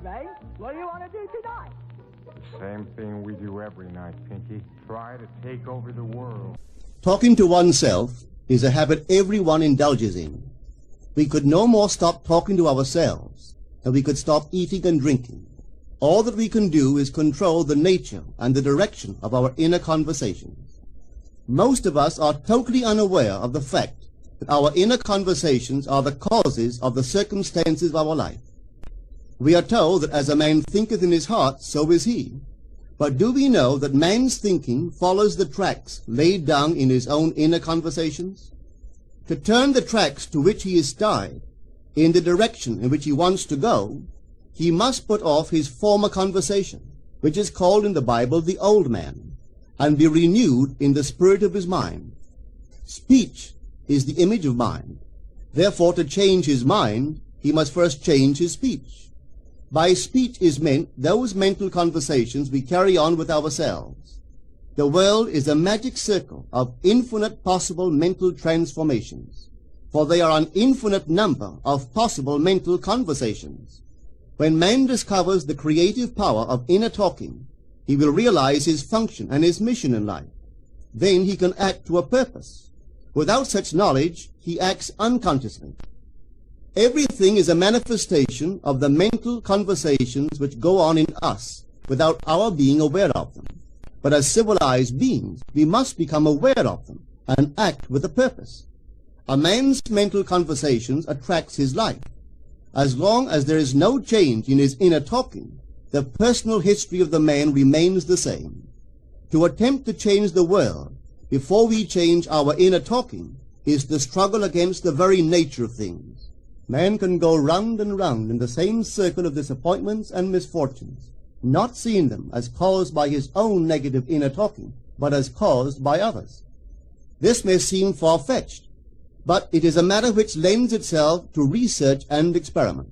Ray. What do you want to do tonight? Same thing we do every night, Pinky. Try to take over the world. Talking to oneself is a habit everyone indulges in. We could no more stop talking to ourselves than we could stop eating and drinking. All that we can do is control the nature and the direction of our inner conversations. Most of us are totally unaware of the fact that our inner conversations are the causes of the circumstances of our life. We are told that as a man thinketh in his heart, so is he. But do we know that man's thinking follows the tracks laid down in his own inner conversations? To turn the tracks to which he is tied in the direction in which he wants to go, he must put off his former conversation, which is called in the Bible the old man, and be renewed in the spirit of his mind. Speech is the image of mind. Therefore, to change his mind, he must first change his speech. By speech is meant those mental conversations we carry on with ourselves. The world is a magic circle of infinite possible mental transformations, for there are an infinite number of possible mental conversations. When man discovers the creative power of inner talking, he will realize his function and his mission in life. Then he can act to a purpose. Without such knowledge, he acts unconsciously. Everything is a manifestation of the mental conversations which go on in us without our being aware of them. But as civilized beings, we must become aware of them and act with a purpose. A man's mental conversations attracts his life. As long as there is no change in his inner talking, the personal history of the man remains the same. To attempt to change the world before we change our inner talking is the struggle against the very nature of things. Man can go round and round in the same circle of disappointments and misfortunes, not seeing them as caused by his own negative inner talking, but as caused by others. This may seem far-fetched, but it is a matter which lends itself to research and experiment.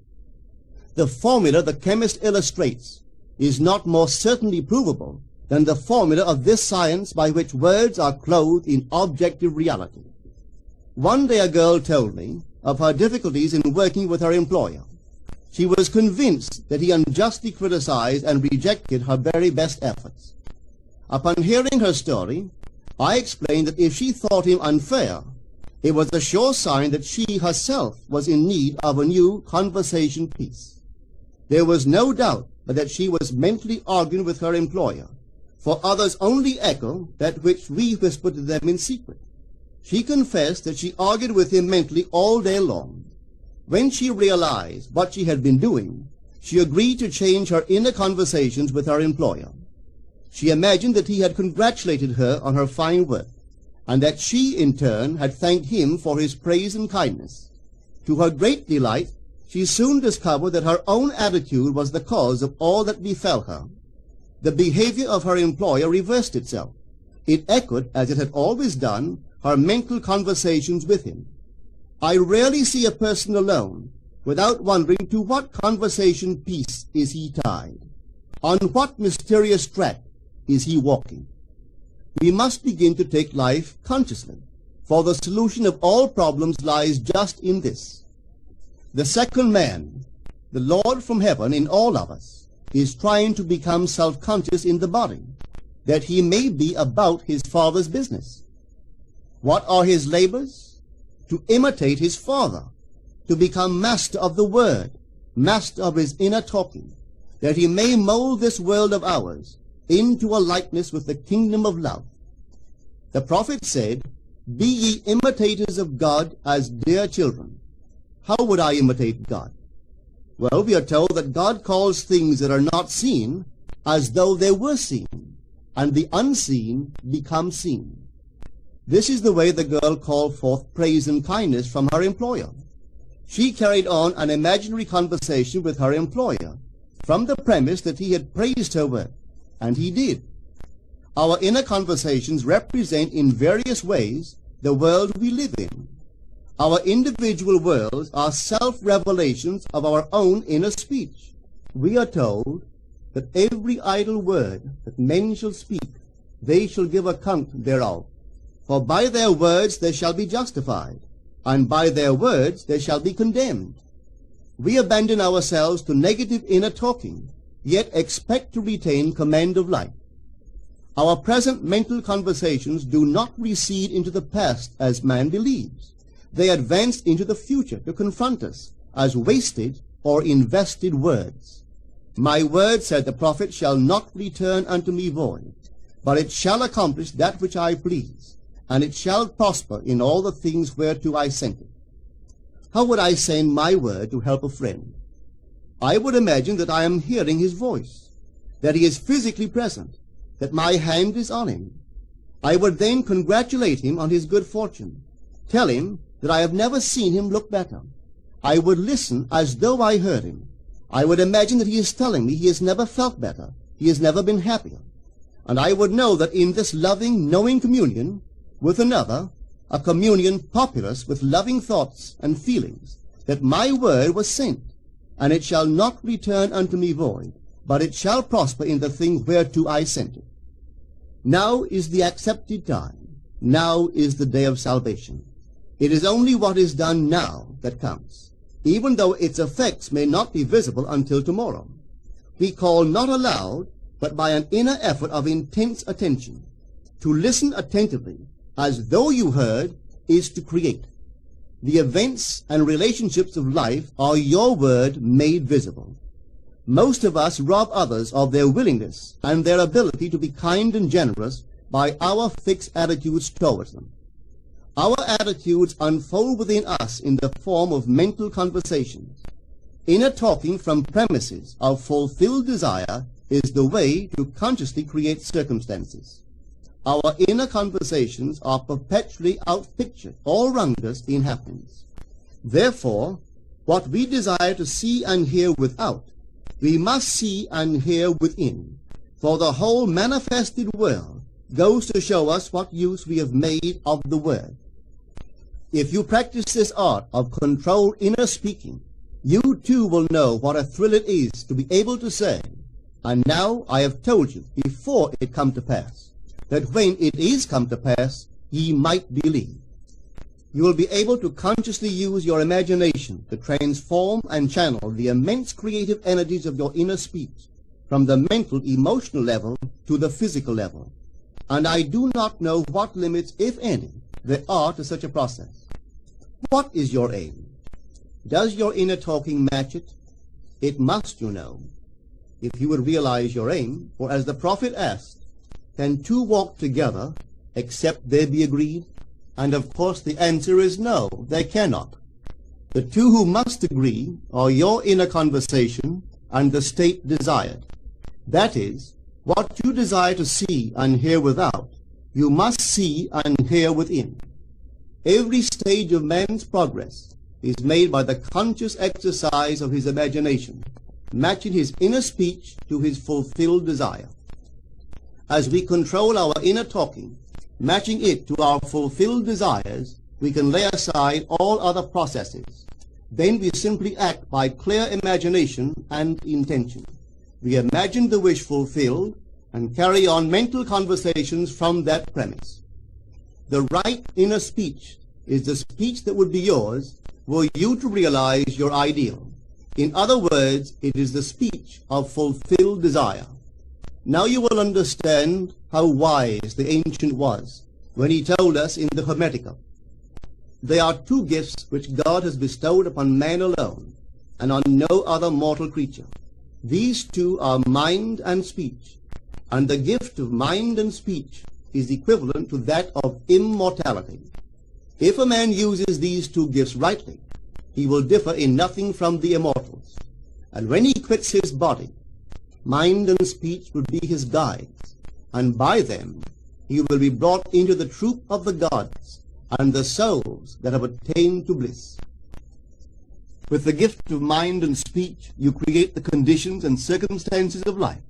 The formula the chemist illustrates is not more certainly provable than the formula of this science by which words are clothed in objective reality. One day a girl told me of her difficulties in working with her employer. She was convinced that he unjustly criticized and rejected her very best efforts. Upon hearing her story, I explained that if she thought him unfair, it was a sure sign that she herself was in need of a new conversation piece. There was no doubt but that she was mentally arguing with her employer, for others only echo that which we whisper to them in secret. She confessed that she argued with him mentally all day long. When she realized what she had been doing, she agreed to change her inner conversations with her employer. She imagined that he had congratulated her on her fine work, and that she, in turn, had thanked him for his praise and kindness. To her great delight, she soon discovered that her own attitude was the cause of all that befell her. The behavior of her employer reversed itself. It echoed, as it had always done, her mental conversations with him. I rarely see a person alone without wondering to what conversation piece is he tied. On what mysterious track is he walking? We must begin to take life consciously, for the solution of all problems lies just in this. The second man, the Lord from heaven in all of us, is trying to become self-conscious in the body, that he may be about his Father's business. What are his labors? To imitate his Father, to become master of the Word, master of his inner talking, that he may mold this world of ours into a likeness with the kingdom of love. The prophet said, "Be ye imitators of God as dear children." How would I imitate God? Well, we are told that God calls things that are not seen as though they were seen, and the unseen become seen. This is the way the girl called forth praise and kindness from her employer. She carried on an imaginary conversation with her employer from the premise that he had praised her work, and he did. Our inner conversations represent in various ways the world we live in. Our individual worlds are self-revelations of our own inner speech. We are told that every idle word that men shall speak, they shall give account thereof. For by their words they shall be justified, and by their words they shall be condemned. We abandon ourselves to negative inner talking, yet expect to retain command of life. Our present mental conversations do not recede into the past as man believes. They advance into the future to confront us as wasted or invested words. My word, said the prophet, shall not return unto me void, but it shall accomplish that which I please, and it shall prosper in all the things whereto I sent it. How would I send my word to help a friend? I would imagine that I am hearing his voice, that he is physically present, that my hand is on him. I would then congratulate him on his good fortune, tell him that I have never seen him look better. I would listen as though I heard him. I would imagine that he is telling me he has never felt better, he has never been happier. And I would know that in this loving, knowing communion with another, a communion populous with loving thoughts and feelings, that my word was sent, and it shall not return unto me void, but it shall prosper in the thing whereto I sent it. Now is the accepted time. Now is the day of salvation. It is only what is done now that counts, even though its effects may not be visible until tomorrow. We call not aloud, but by an inner effort of intense attention. To listen attentively, as though you heard, is to create. The events and relationships of life are your word made visible. Most of us rob others of their willingness and their ability to be kind and generous by our fixed attitudes towards them. Our attitudes unfold within us in the form of mental conversations. Inner talking from premises of fulfilled desire is the way to consciously create circumstances. Our inner conversations are perpetually outpictured all around us in happenings. Therefore, what we desire to see and hear without, we must see and hear within, for the whole manifested world goes to show us what use we have made of the word. If you practice this art of controlled inner speaking, you too will know what a thrill it is to be able to say, and now I have told you before it come to pass, that when it is come to pass, ye might believe. You will be able to consciously use your imagination to transform and channel the immense creative energies of your inner speech from the mental, emotional level to the physical level. And I do not know what limits, if any, there are to such a process. What is your aim? Does your inner talking match it? It must, you know. If you would realize your aim, for as the prophet asked, can two walk together except they be agreed? And of course the answer is no, they cannot. The two who must agree are your inner conversation and the state desired. That is, what you desire to see and hear without, you must see and hear within. Every stage of man's progress is made by the conscious exercise of his imagination, matching his inner speech to his fulfilled desire. As we control our inner talking, matching it to our fulfilled desires, we can lay aside all other processes. Then we simply act by clear imagination and intention. We imagine the wish fulfilled and carry on mental conversations from that premise. The right inner speech is the speech that would be yours were you to realize your ideal. In other words, it is the speech of fulfilled desire. Now you will understand how wise the ancient was when he told us in the Hermetica, there are two gifts which God has bestowed upon man alone, and on no other mortal creature. These two are mind and speech, and the gift of mind and speech is equivalent to that of immortality. If a man uses these two gifts rightly, he will differ in nothing from the immortals. And when he quits his body, mind and speech will be his guides, and by them he will be brought into the troop of the gods and the souls that have attained to bliss. With the gift of mind and speech, you create the conditions and circumstances of life.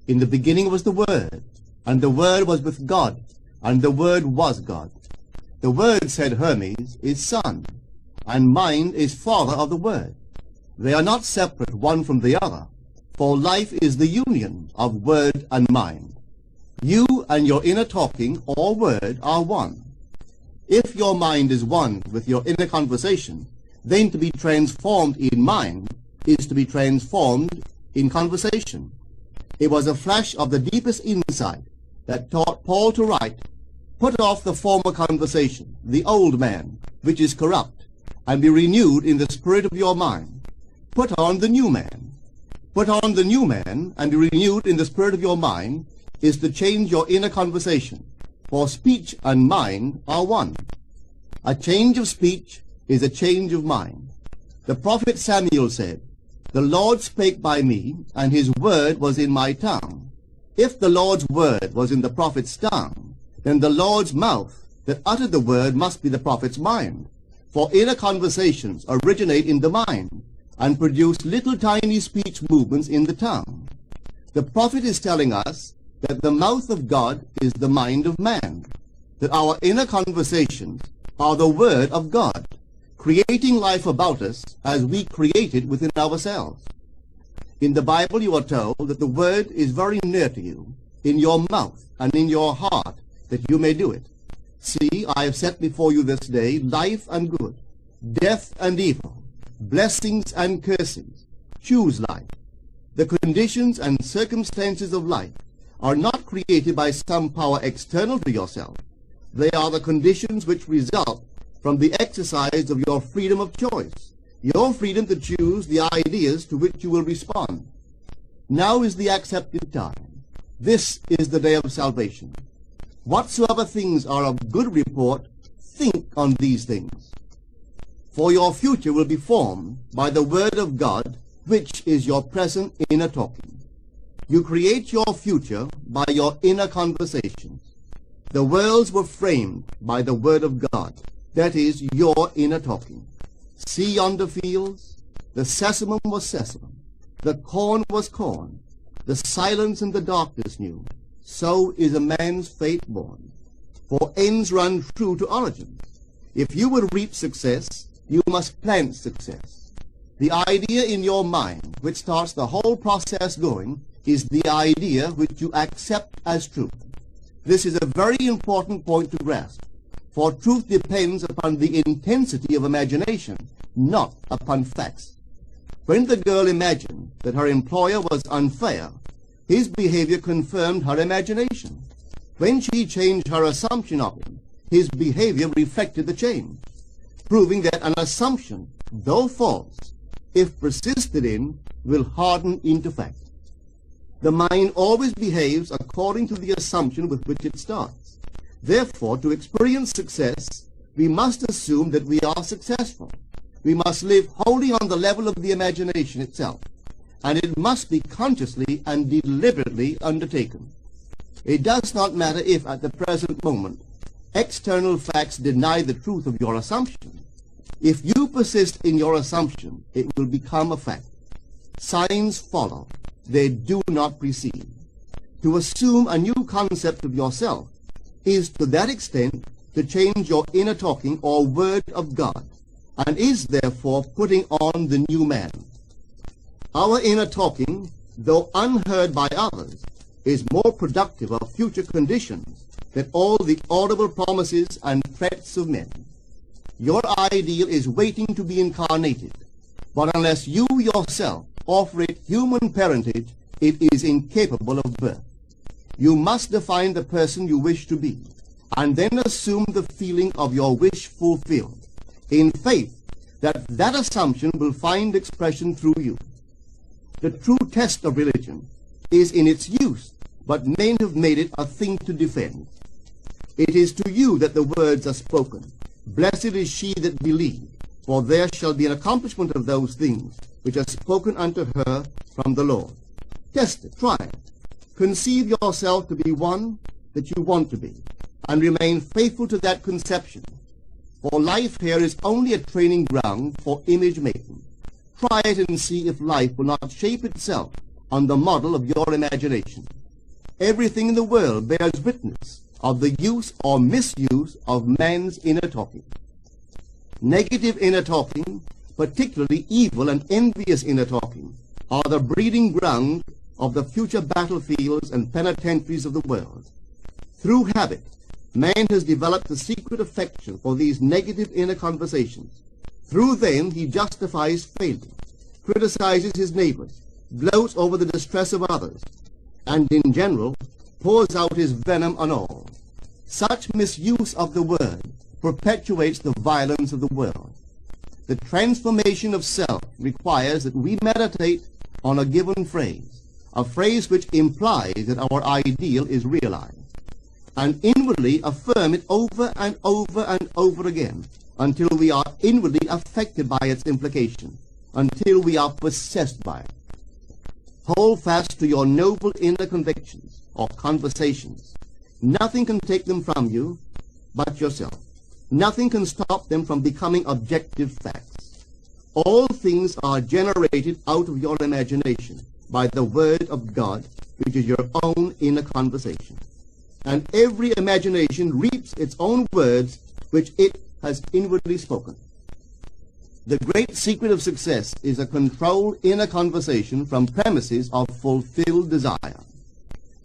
In the beginning was the Word, and the Word was with God, and the Word was God. The Word, said Hermes, is Son, and mind is Father of the Word. They are not separate one from the other, for life is the union of word and mind. You and your inner talking or word are one. If your mind is one with your inner conversation, then to be transformed in mind is to be transformed in conversation. It was a flash of the deepest insight that taught Paul to write, "Put off the former conversation, the old man, which is corrupt, and be renewed in the spirit of your mind. Put on the new man." Put on the new man and be renewed in the spirit of your mind is to change your inner conversation, for speech and mind are one. A change of speech is a change of mind. The prophet Samuel said, "The Lord spake by me, and his word was in my tongue." If the Lord's word was in the prophet's tongue, then the Lord's mouth that uttered the word must be the prophet's mind. For inner conversations originate in the mind and produce little tiny speech movements in the tongue. The prophet is telling us that the mouth of God is the mind of man, that our inner conversations are the word of God, creating life about us as we create it within ourselves. In the Bible you are told that the word is very near to you, in your mouth and in your heart, that you may do it. See, I have set before you this day life and good, death and evil, blessings and cursings. Choose life. The conditions and circumstances of life are not created by some power external to yourself. They are the conditions which result from the exercise of your freedom of choice, your freedom to choose the ideas to which you will respond. Now is the accepted time. This is the day of salvation. Whatsoever things are of good report, think on these things. For your future will be formed by the word of God, which is your present inner talking. You create your future by your inner conversations. The worlds were framed by the word of God, that is, your inner talking. See yonder fields? The sesamum was sesamum, the corn was corn, the silence and the darkness knew. So is a man's fate born. For ends run true to origins. If you would reap success, you must plant success. The idea in your mind which starts the whole process going is the idea which you accept as truth. This is a very important point to grasp, for truth depends upon the intensity of imagination, not upon facts. When the girl imagined that her employer was unfair, his behavior confirmed her imagination. When she changed her assumption of him, his behavior reflected the change, proving that an assumption, though false, if persisted in, will harden into fact. The mind always behaves according to the assumption with which it starts. Therefore, to experience success, we must assume that we are successful. We must live wholly on the level of the imagination itself, and it must be consciously and deliberately undertaken. It does not matter if, at the present moment, external facts deny the truth of your assumption. If you persist in your assumption, it will become a fact. Signs follow. They do not precede. To assume a new concept of yourself is to that extent to change your inner talking or word of God, and is therefore putting on the new man. Our inner talking, though unheard by others, is more productive of future conditions than all the audible promises and threats of men. Your ideal is waiting to be incarnated, but unless you yourself offer it human parentage, it is incapable of birth. You must define the person you wish to be, and then assume the feeling of your wish fulfilled, in faith that that assumption will find expression through you. The true test of religion is in its use, but men have made it a thing to defend. It is to you that the words are spoken. Blessed is she that believed, for there shall be an accomplishment of those things which are spoken unto her from the Lord. Test it, try it. Conceive yourself to be one that you want to be, and remain faithful to that conception. For life here is only a training ground for image making. Try it and see if life will not shape itself on the model of your imagination. Everything in the world bears witness of the use or misuse of man's inner talking. Negative inner talking, particularly evil and envious inner talking, are the breeding ground of the future battlefields and penitentiaries of the world. Through habit, man has developed a secret affection for these negative inner conversations. Through them he justifies failure, criticizes his neighbors, gloats over the distress of others, and in general pours out his venom on all. Such misuse of the word perpetuates the violence of the world. The transformation of self requires that we meditate on a given phrase, a phrase which implies that our ideal is realized, and inwardly affirm it over and over and over again until we are inwardly affected by its implication, until we are possessed by it. Hold fast to your noble inner convictions or conversations. Nothing can take them from you but yourself. Nothing can stop them from becoming objective facts. All things are generated out of your imagination by the Word of God, which is your own inner conversation. And every imagination reaps its own words which it has inwardly spoken. The great secret of success is a controlled inner conversation from premises of fulfilled desire.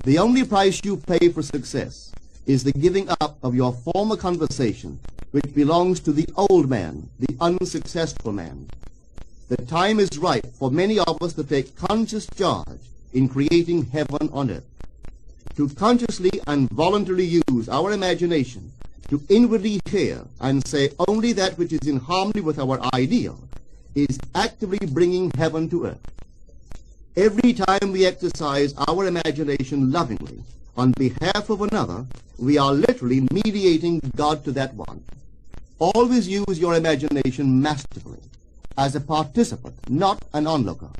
The only price you pay for success is the giving up of your former conversation, which belongs to the old man, the unsuccessful man. The time is ripe for many of us to take conscious charge in creating heaven on earth. To consciously and voluntarily use our imagination to inwardly hear and say only that which is in harmony with our ideal is actively bringing heaven to earth. Every time we exercise our imagination lovingly on behalf of another, we are literally mediating God to that one. Always use your imagination masterfully, as a participant, not an onlooker.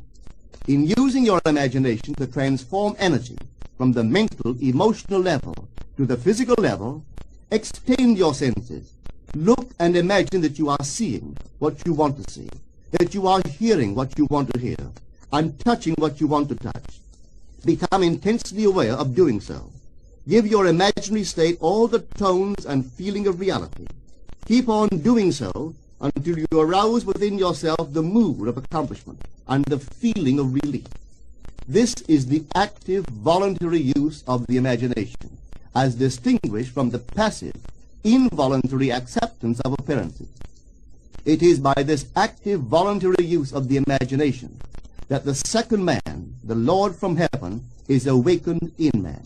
In using your imagination to transform energy from the mental, emotional level to the physical level, extend your senses. Look and imagine that you are seeing what you want to see, that you are hearing what you want to hear, and touching what you want to touch. Become intensely aware of doing so. Give your imaginary state all the tones and feeling of reality. Keep on doing so until you arouse within yourself the mood of accomplishment and the feeling of relief. This is the active, voluntary use of the imagination, as distinguished from the passive, involuntary acceptance of appearances. It is by this active, voluntary use of the imagination that the second man, the Lord from heaven, is awakened in man.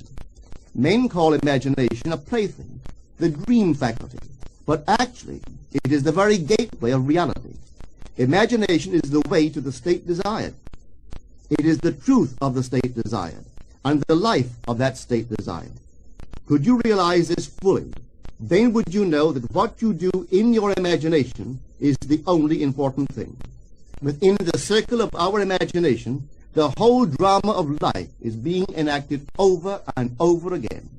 Men call imagination a plaything, the dream faculty, but actually it is the very gateway of reality. Imagination is the way to the state desired. It is the truth of the state desired, and the life of that state desired. Could you realize this fully, then would you know that what you do in your imagination is the only important thing. Within the circle of our imagination, the whole drama of life is being enacted over and over again.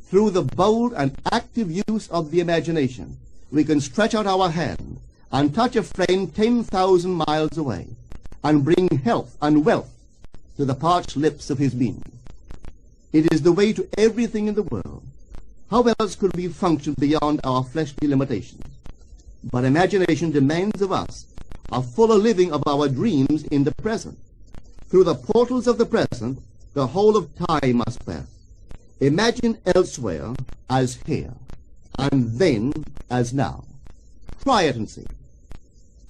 Through the bold and active use of the imagination, we can stretch out our hand and touch a friend 10,000 miles away and bring health and wealth to the parched lips of his being. It is the way to everything in the world. How else could we function beyond our fleshly limitations? But imagination demands of us a fuller living of our dreams in the present. Through the portals of the present, the whole of time must pass. Imagine elsewhere as here, and then as now. Try it and see.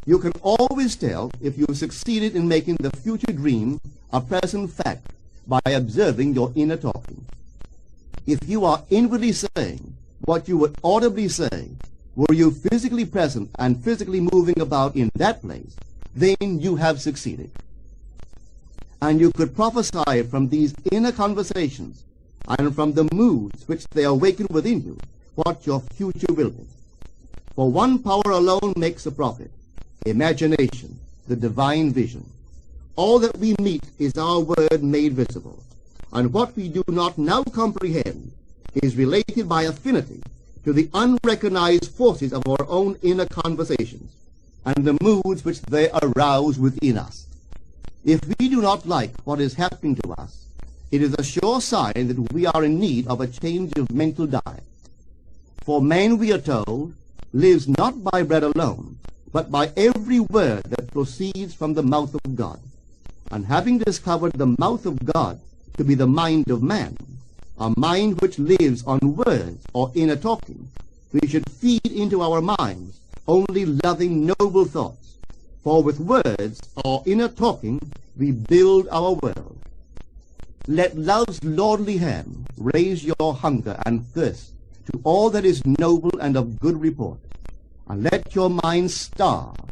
You can always tell if you have succeeded in making the future dream a present fact by observing your inner talking. If you are inwardly saying what you would audibly say, were you physically present and physically moving about in that place, then you have succeeded. And you could prophesy from these inner conversations and from the moods which they awaken within you what your future will be. For one power alone makes a prophet, imagination, the divine vision. All that we meet is our word made visible, and what we do not now comprehend is related by affinity to the unrecognized forces of our own inner conversations and the moods which they arouse within us. If we do not like what is happening to us, it is a sure sign that we are in need of a change of mental diet. For man, we are told, lives not by bread alone, but by every word that proceeds from the mouth of God. And having discovered the mouth of God to be the mind of man, a mind which lives on words or inner talking, we should feed into our minds only loving noble thoughts, for with words or inner talking we build our world. Let love's lordly hand raise your hunger and thirst to all that is noble and of good report, and let your mind starve